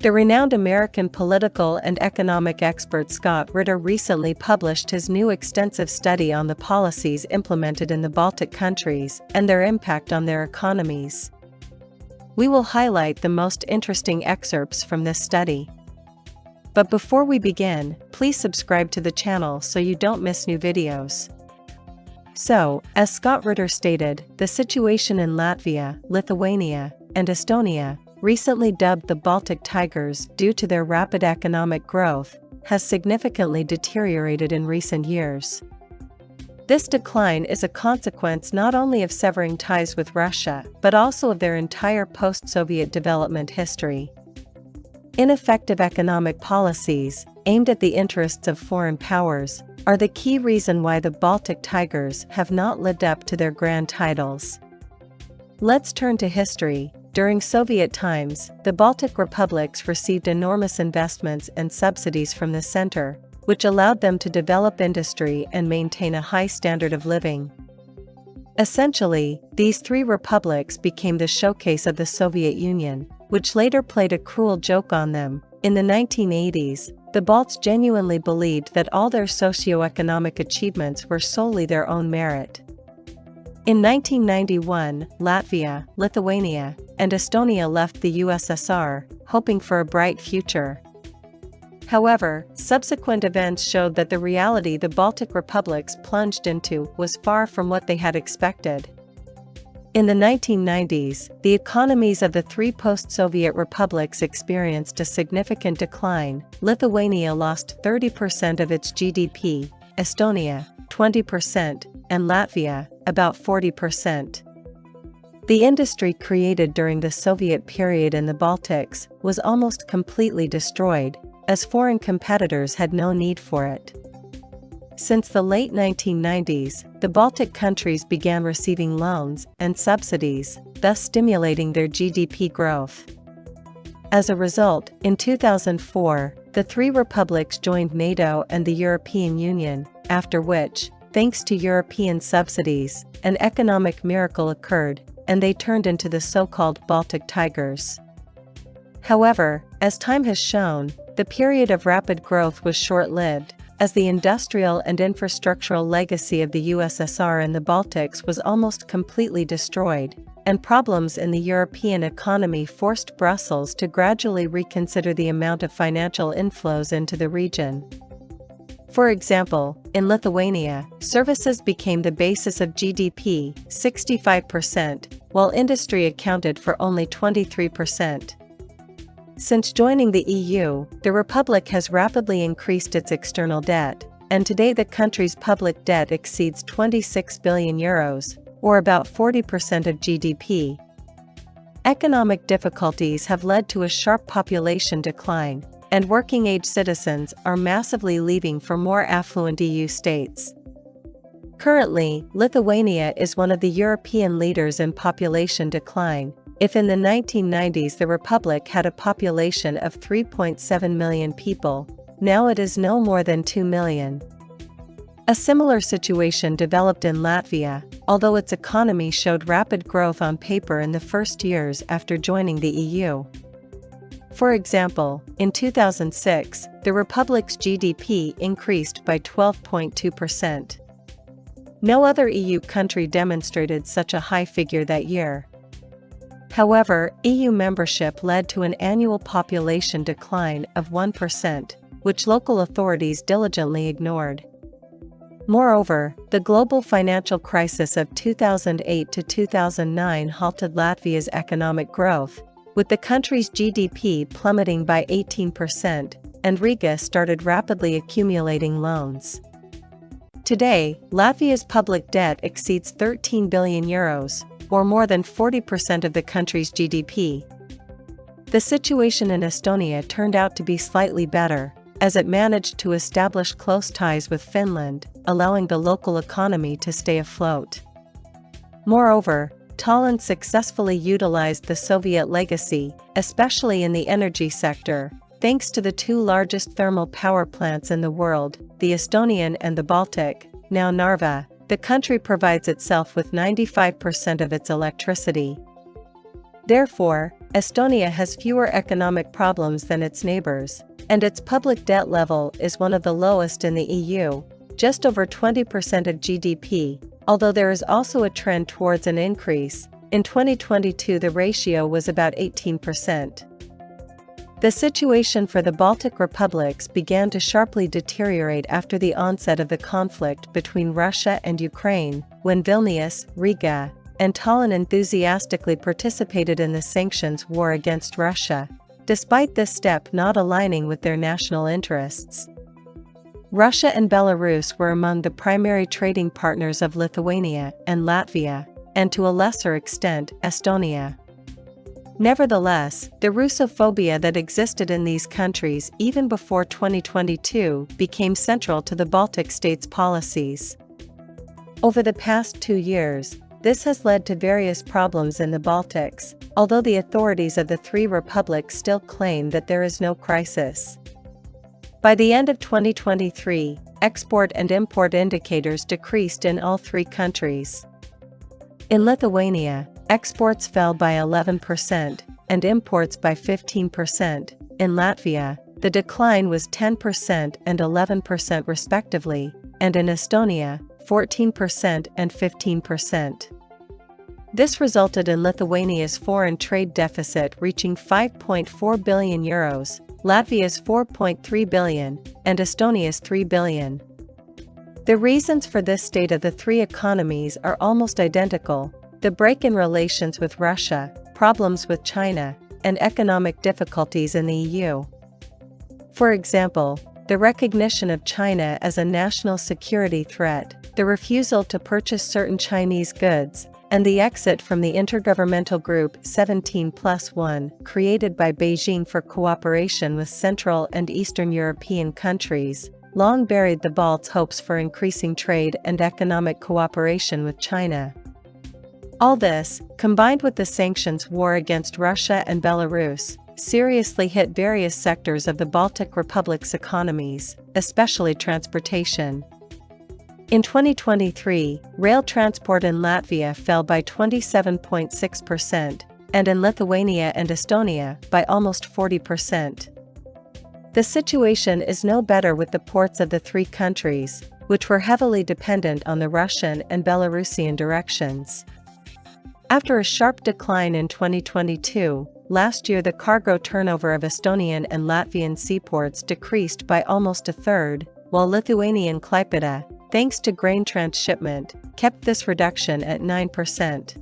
The renowned American political and economic expert Scott Ritter recently published his new extensive study on the policies implemented in the Baltic countries and their impact on their economies. We will highlight the most interesting excerpts from this study. But before we begin, please subscribe to the channel so you don't miss new videos. So, as Scott Ritter stated, the situation in Latvia, Lithuania, and Estonia, recently dubbed the Baltic Tigers due to their rapid economic growth, has significantly deteriorated in recent years. This decline is a consequence not only of severing ties with Russia, but also of their entire post-Soviet development history. Ineffective economic policies, aimed at the interests of foreign powers, are the key reason why the Baltic Tigers have not lived up to their grand titles. Let's turn to history. During Soviet times, the Baltic republics received enormous investments and subsidies from the center, which allowed them to develop industry and maintain a high standard of living. Essentially, these three republics became the showcase of the Soviet Union, which later played a cruel joke on them. In the 1980s, the Balts genuinely believed that all their socio-economic achievements were solely their own merit. In 1991, Latvia, Lithuania, and Estonia left the USSR, hoping for a bright future. However, subsequent events showed that the reality the Baltic republics plunged into was far from what they had expected. In the 1990s, the economies of the three post-Soviet republics experienced a significant decline. Lithuania lost 30% of its GDP, Estonia, 20%, and Latvia, about 40%. The industry created during the Soviet period in the Baltics was almost completely destroyed, as foreign competitors had no need for it. Since the late 1990s, the Baltic countries began receiving loans and subsidies, thus stimulating their GDP growth. As a result, in 2004, the three republics joined NATO and the European Union, after which, thanks to European subsidies, an economic miracle occurred, and they turned into the so-called Baltic Tigers. However, as time has shown, the period of rapid growth was short-lived, as the industrial and infrastructural legacy of the USSR in the Baltics was almost completely destroyed, and problems in the European economy forced Brussels to gradually reconsider the amount of financial inflows into the region. For example, in Lithuania, services became the basis of GDP, 65%, while industry accounted for only 23%. Since joining the EU, the republic has rapidly increased its external debt, and today the country's public debt exceeds 26 billion euros, or about 40% of GDP. Economic difficulties have led to a sharp population decline, and working-age citizens are massively leaving for more affluent EU states. Currently, Lithuania is one of the European leaders in population decline. If in the 1990s the republic had a population of 3.7 million people, now it is no more than 2 million. A similar situation developed in Latvia, although its economy showed rapid growth on paper in the first years after joining the EU. For example, in 2006, the republic's GDP increased by 12.2%. No other EU country demonstrated such a high figure that year. However, EU membership led to an annual population decline of 1%, which local authorities diligently ignored. Moreover, the global financial crisis of 2008 to 2009 halted Latvia's economic growth, with the country's GDP plummeting by 18%, and Riga started rapidly accumulating loans. Today, Latvia's public debt exceeds 13 billion euros, or more than 40% of the country's GDP. The situation in Estonia turned out to be slightly better, as it managed to establish close ties with Finland, allowing the local economy to stay afloat. Moreover, Tallinn successfully utilized the Soviet legacy, especially in the energy sector, thanks to the two largest thermal power plants in the world, the Estonian and the Baltic. Now Narva, the country provides itself with 95% of its electricity. Therefore, Estonia has fewer economic problems than its neighbors, and its public debt level is one of the lowest in the EU, just over 20% of GDP, although there is also a trend towards an increase. In 2022 the ratio was about 18%. The situation for the Baltic republics began to sharply deteriorate after the onset of the conflict between Russia and Ukraine, when Vilnius, Riga, and Tallinn enthusiastically participated in the sanctions war against Russia, despite this step not aligning with their national interests. Russia and Belarus were among the primary trading partners of Lithuania and Latvia, and to a lesser extent, Estonia. Nevertheless, the Russophobia that existed in these countries even before 2022 became central to the Baltic states' policies. Over the past 2 years, this has led to various problems in the Baltics, although the authorities of the three republics still claim that there is no crisis. By the end of 2023, export and import indicators decreased in all three countries. In Lithuania, exports fell by 11% and imports by 15%. In Latvia, the decline was 10% and 11% respectively, and in Estonia, 14% and 15%. This resulted in Lithuania's foreign trade deficit reaching €5.4 billion, Latvia's €4.3 billion, and Estonia's €3 billion. The reasons for this state of the three economies are almost identical: the break in relations with Russia, problems with China, and economic difficulties in the EU. For example, the recognition of China as a national security threat, the refusal to purchase certain Chinese goods, and the exit from the intergovernmental group 17+1, created by Beijing for cooperation with Central and Eastern European countries, long buried the Balts' hopes for increasing trade and economic cooperation with China. All this, combined with the sanctions war against Russia and Belarus, seriously hit various sectors of the Baltic republics' economies, especially transportation. In 2023, rail transport in Latvia fell by 27.6%, and in Lithuania and Estonia by almost 40%. The situation is no better with the ports of the three countries, which were heavily dependent on the Russian and Belarusian directions. After a sharp decline in 2022, last year the cargo turnover of Estonian and Latvian seaports decreased by almost a third, while Lithuanian Klaipėda, thanks to grain transshipment, kept this reduction at 9%.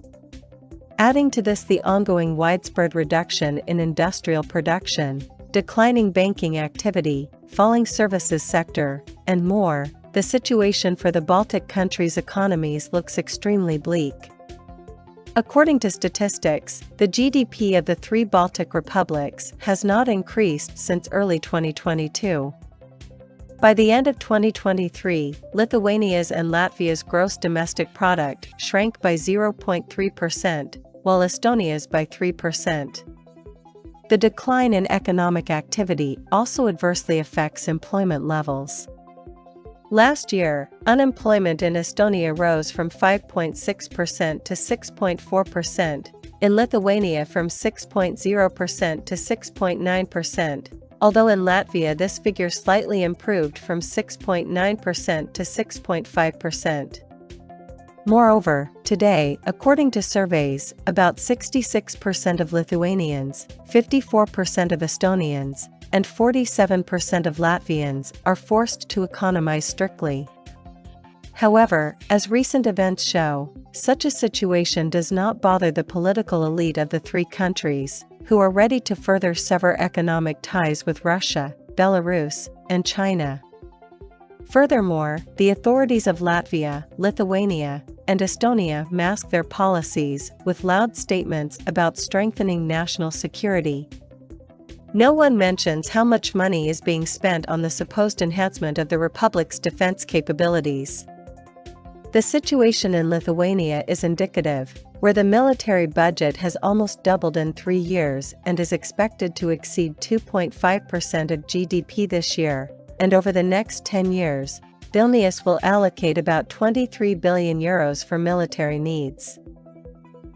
Adding to this the ongoing widespread reduction in industrial production, declining banking activity, falling services sector, and more, the situation for the Baltic countries' economies looks extremely bleak. According to statistics, the GDP of the three Baltic republics has not increased since early 2022. By the end of 2023, Lithuania's and Latvia's gross domestic product shrank by 0.3%, while Estonia's by 3%. The decline in economic activity also adversely affects employment levels. Last year, unemployment in Estonia rose from 5.6% to 6.4%, in Lithuania from 6.0% to 6.9%, although in Latvia this figure slightly improved from 6.9% to 6.5%. Moreover, today, according to surveys, about 66% of Lithuanians, 54% of Estonians, and 47% of Latvians are forced to economize strictly. However, as recent events show, such a situation does not bother the political elite of the three countries, who are ready to further sever economic ties with Russia, Belarus, and China. Furthermore, the authorities of Latvia, Lithuania, and Estonia mask their policies with loud statements about strengthening national security. No one mentions how much money is being spent on the supposed enhancement of the republic's defense capabilities. The situation in Lithuania is indicative, where the military budget has almost doubled in 3 years and is expected to exceed 2.5% of GDP this year, and over the next 10 years, Vilnius will allocate about €23 billion for military needs.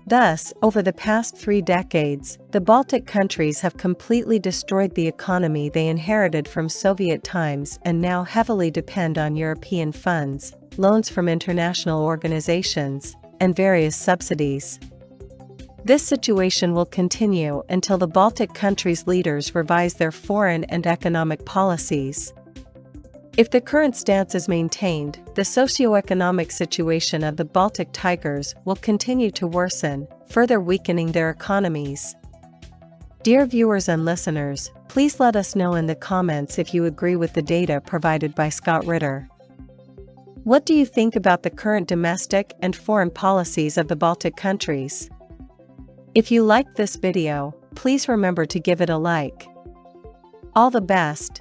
Thus, over the past 3 decades, the Baltic countries have completely destroyed the economy they inherited from Soviet times and now heavily depend on European funds, loans from international organizations, and various subsidies. This situation will continue until the Baltic countries' leaders revise their foreign and economic policies. If the current stance is maintained, the socio-economic situation of the Baltic tigers will continue to worsen, further weakening their economies. Dear viewers and listeners, please let us know in the comments if you agree with the data provided by Scott Ritter. What do you think about the current domestic and foreign policies of the Baltic countries? If you liked this video, please remember to give it a like. All the best.